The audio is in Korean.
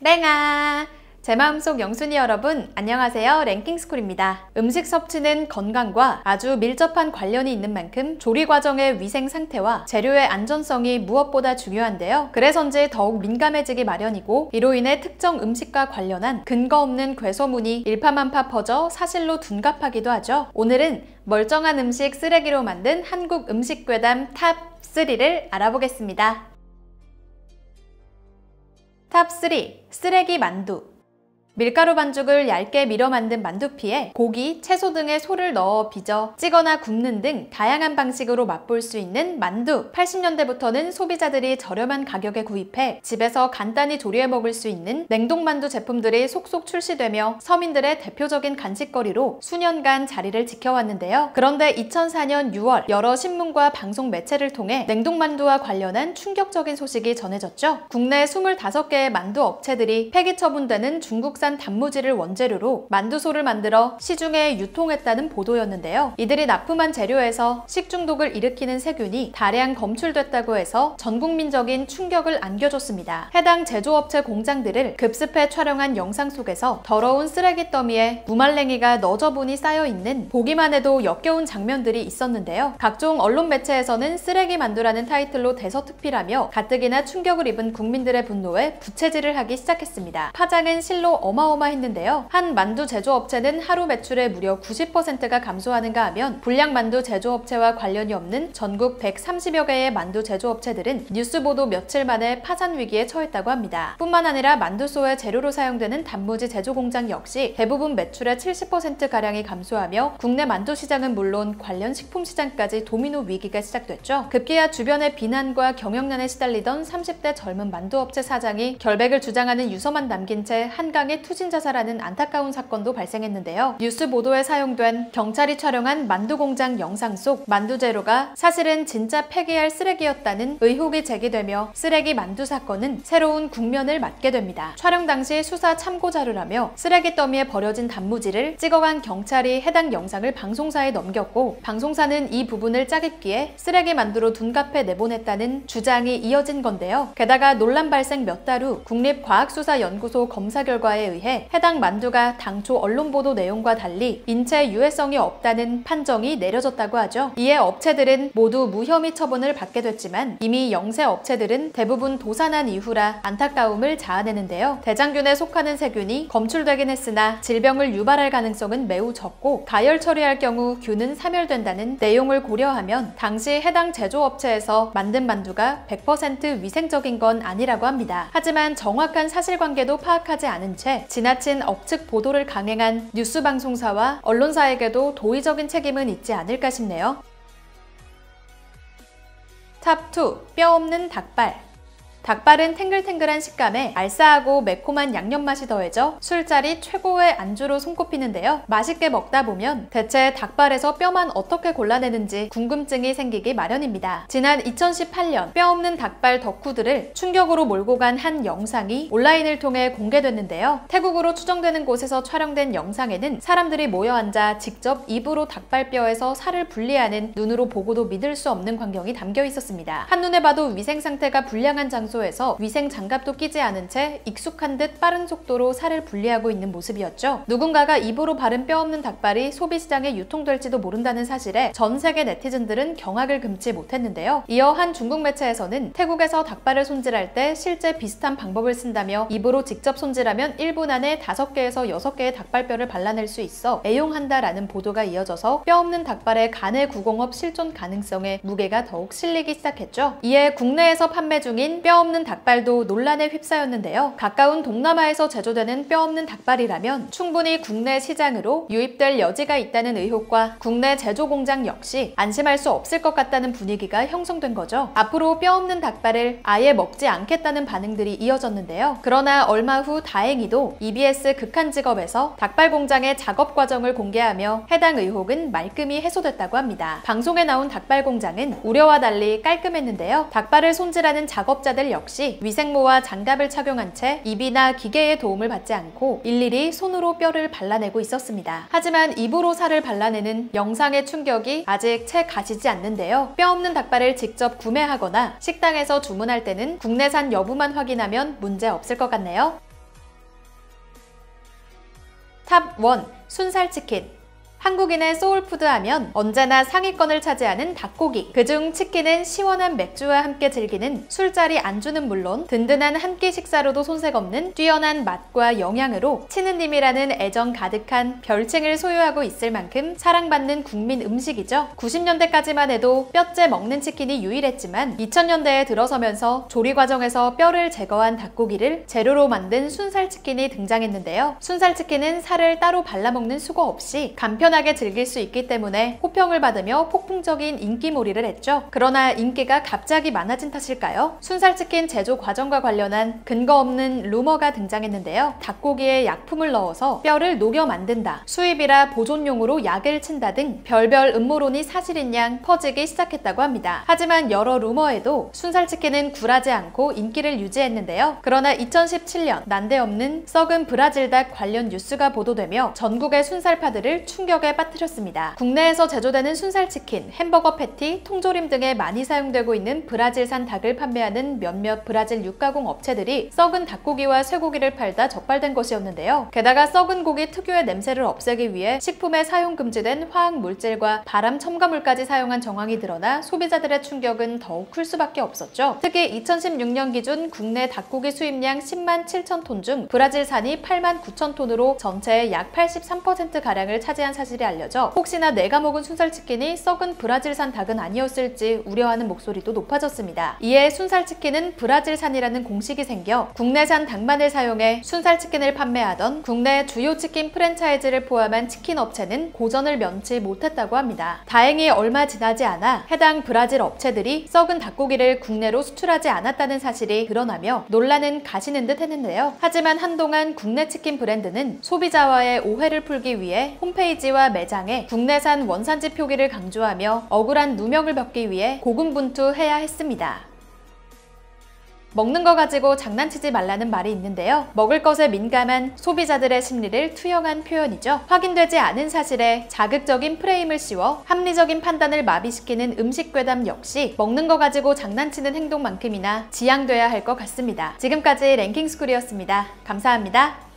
랭아! 제 마음속 영순이 여러분, 안녕하세요. 랭킹스쿨입니다. 음식 섭취는 건강과 아주 밀접한 관련이 있는 만큼 조리 과정의 위생 상태와 재료의 안전성이 무엇보다 중요한데요. 그래서인지 더욱 민감해지기 마련이고, 이로 인해 특정 음식과 관련한 근거 없는 괴소문이 일파만파 퍼져 사실로 둔갑하기도 하죠. 오늘은 멀쩡한 음식 쓰레기로 만든 한국 음식 괴담 탑 3를 알아보겠습니다. 탑 3. 쓰레기 만두. 밀가루 반죽을 얇게 밀어 만든 만두피에 고기, 채소 등의 소를 넣어 빚어 찌거나 굽는 등 다양한 방식으로 맛볼 수 있는 만두. 80년대부터는 소비자들이 저렴한 가격에 구입해 집에서 간단히 조리해 먹을 수 있는 냉동만두 제품들이 속속 출시되며 서민들의 대표적인 간식거리로 수년간 자리를 지켜왔는데요. 그런데 2004년 6월 여러 신문과 방송 매체를 통해 냉동만두와 관련한 충격적인 소식이 전해졌죠. 국내 25개의 만두 업체들이 폐기 처분되는 중국산 단무지를 원재료로 만두소를 만들어 시중에 유통했다는 보도였는데요. 이들이 납품한 재료에서 식중독을 일으키는 세균이 다량 검출됐다고 해서 전국민적인 충격을 안겨줬습니다. 해당 제조업체 공장들을 급습해 촬영한 영상 속에서 더러운 쓰레기 더미에 무말랭이가 너저분히 쌓여있는 보기만 해도 역겨운 장면들이 있었는데요. 각종 언론 매체에서는 쓰레기 만두라는 타이틀로 대서특필하며 가뜩이나 충격을 입은 국민들의 분노에 부채질을 하기 시작했습니다. 파장은 실로 어마어마했는데요. 한 만두 제조업체는 하루 매출의 무려 90%가 감소하는가 하면 불량 만두 제조업체와 관련이 없는 전국 130여 개의 만두 제조업체들은 뉴스 보도 며칠 만에 파산 위기에 처했다고 합니다. 뿐만 아니라 만두소의 재료로 사용되는 단무지 제조 공장 역시 대부분 매출의 70%가량이 감소하며 국내 만두 시장은 물론 관련 식품 시장까지 도미노 위기가 시작됐죠. 급기야 주변의 비난과 경영난에 시달리던 30대 젊은 만두업체 사장이 결백을 주장하는 유서만 남긴 채 한강에 투신 자살하는 안타까운 사건도 발생했는데요. 뉴스 보도에 사용된 경찰이 촬영한 만두 공장 영상 속 만두 재료가 사실은 진짜 폐기할 쓰레기였다는 의혹이 제기되며 쓰레기 만두 사건은 새로운 국면을 맞게 됩니다. 촬영 당시 수사 참고 자료라며 쓰레기 더미에 버려진 단무지를 찍어간 경찰이 해당 영상을 방송사에 넘겼고, 방송사는 이 부분을 짜깁기에 쓰레기 만두로 둔갑해 내보냈다는 주장이 이어진 건데요. 게다가 논란 발생 몇 달 후 국립과학수사연구소 검사 결과에 의해 해당 만두가 당초 언론 보도 내용과 달리 인체 유해성이 없다는 판정이 내려졌다고 하죠. 이에 업체들은 모두 무혐의 처분을 받게 됐지만 이미 영세 업체들은 대부분 도산한 이후라 안타까움을 자아내는데요. 대장균에 속하는 세균이 검출되긴 했으나 질병을 유발할 가능성은 매우 적고 가열 처리할 경우 균은 사멸된다는 내용을 고려하면 당시 해당 제조업체에서 만든 만두가 100% 위생적인 건 아니라고 합니다. 하지만 정확한 사실관계도 파악하지 않은 채 지나친 억측 보도를 강행한 뉴스 방송사와 언론사에게도 도의적인 책임은 있지 않을까 싶네요. 탑 2. 뼈 없는 닭발. 닭발은 탱글탱글한 식감에 알싸하고 매콤한 양념 맛이 더해져 술자리 최고의 안주로 손꼽히는데요. 맛있게 먹다 보면 대체 닭발에서 뼈만 어떻게 골라내는지 궁금증이 생기기 마련입니다. 지난 2018년 뼈 없는 닭발 덕후들을 충격으로 몰고 간 한 영상이 온라인을 통해 공개됐는데요. 태국으로 추정되는 곳에서 촬영된 영상에는 사람들이 모여 앉아 직접 입으로 닭발뼈에서 살을 분리하는 눈으로 보고도 믿을 수 없는 광경이 담겨 있었습니다. 한눈에 봐도 위생 상태가 불량한 장소에서 위생 장갑도 끼지 않은 채 익숙한 듯 빠른 속도로 살을 분리하고 있는 모습이었죠. 누군가가 입으로 바른 뼈 없는 닭발이 소비시장에 유통될지도 모른다는 사실에 전 세계 네티즌들은 경악을 금치 못했는데요. 이어 한 중국 매체에서는 태국에서 닭발을 손질할 때 실제 비슷한 방법을 쓴다며 입으로 직접 손질하면 1분 안에 5개에서 6개의 닭발뼈를 발라낼 수 있어 애용한다라는 보도가 이어져서 뼈 없는 닭발의 간의 구공업 실존 가능성에 무게가 더욱 실리기 시작했죠. 이에 국내에서 판매 중인 뼈 없는 닭발도 논란에 휩싸였는데요. 가까운 동남아에서 제조되는 뼈 없는 닭발이라면 충분히 국내 시장으로 유입될 여지가 있다는 의혹과 국내 제조 공장 역시 안심할 수 없을 것 같다는 분위기가 형성된 거죠. 앞으로 뼈 없는 닭발을 아예 먹지 않겠다는 반응들이 이어졌는데요. 그러나 얼마 후 다행히도 EBS 극한직업에서 닭발 공장의 작업 과정을 공개하며 해당 의혹은 말끔히 해소됐다고 합니다. 방송에 나온 닭발 공장은 우려와 달리 깔끔했는데요. 닭발을 손질하는 작업자들 역시 위생모와 장갑을 착용한 채 입이나 기계의 도움을 받지 않고 일일이 손으로 뼈를 발라내고 있었습니다. 하지만 입으로 살을 발라내는 영상의 충격이 아직 채 가시지 않는데요. 뼈 없는 닭발을 직접 구매하거나 식당에서 주문할 때는 국내산 여부만 확인하면 문제 없을 것 같네요. 탑 1. 순살치킨. 한국인의 소울푸드 하면 언제나 상위권을 차지하는 닭고기. 그중 치킨은 시원한 맥주와 함께 즐기는 술자리 안주는 물론 든든한 한 끼 식사로도 손색 없는 뛰어난 맛과 영양으로 치느님이라는 애정 가득한 별칭을 소유하고 있을 만큼 사랑받는 국민 음식이죠. 90년대까지만 해도 뼈째 먹는 치킨이 유일했지만 2000년대에 들어서면서 조리 과정에서 뼈를 제거한 닭고기를 재료로 만든 순살치킨이 등장했는데요. 순살치킨은 살을 따로 발라먹는 수고 없이 간편하게 즐길 수 있기 때문에 호평을 받으며 폭풍적인 인기몰이를 했죠. 그러나 인기가 갑자기 많아진 탓일까요? 순살치킨 제조 과정과 관련한 근거 없는 루머가 등장했는데요. 닭고기에 약품을 넣어서 뼈를 녹여 만든다, 수입이라 보존용으로 약을 친다 등 별별 음모론이 사실인 양 퍼지기 시작했다고 합니다. 하지만 여러 루머에도 순살치킨은 굴하지 않고 인기를 유지했는데요. 그러나 2017년 난데없는 썩은 브라질 닭 관련 뉴스가 보도되며 전국의 순살파들을 충격에 빠뜨렸습니다. 국내에서 제조되는 순살치킨, 햄버거 패티, 통조림 등에 많이 사용되고 있는 브라질산 닭을 판매하는 몇몇 브라질 육가공 업체들이 썩은 닭고기와 쇠고기를 팔다 적발된 것이었는데요. 게다가 썩은 고기 특유의 냄새를 없애기 위해 식품에 사용 금지된 화학 물질과 발암 첨가물까지 사용한 정황이 드러나 소비자들의 충격은 더욱 클 수밖에 없었죠. 특히 2016년 기준 국내 닭고기 수입량 10만 7천 톤 중 브라질산이 8만 9천 톤으로 전체의 약 83%가량을 차지한 사실이 알려져 혹시나 내가 먹은 순살치킨이 썩은 브라질산 닭은 아니었을지 우려하는 목소리도 높아졌습니다. 이에 순살치킨은 브라질산이라는 공식이 생겨 국내산 닭만을 사용해 순살치킨을 판매하던 국내 주요 치킨 프랜차이즈를 포함한 치킨 업체는 고전을 면치 못했다고 합니다. 다행히 얼마 지나지 않아 해당 브라질 업체들이 썩은 닭고기를 국내로 수출하지 않았다는 사실이 드러나며 논란은 가시는 듯 했는데요. 하지만 한동안 국내 치킨 브랜드는 소비자와의 오해를 풀기 위해 홈페이지와 매장에 국내산 원산지 표기를 강조하며 억울한 누명을 벗기 위해 고군분투해야 했습니다. 먹는 거 가지고 장난치지 말라는 말이 있는데요. 먹을 것에 민감한 소비자들의 심리를 투영한 표현이죠. 확인되지 않은 사실에 자극적인 프레임을 씌워 합리적인 판단을 마비시키는 음식 괴담 역시 먹는 거 가지고 장난치는 행동만큼이나 지양돼야 할 것 같습니다. 지금까지 랭킹스쿨이었습니다. 감사합니다.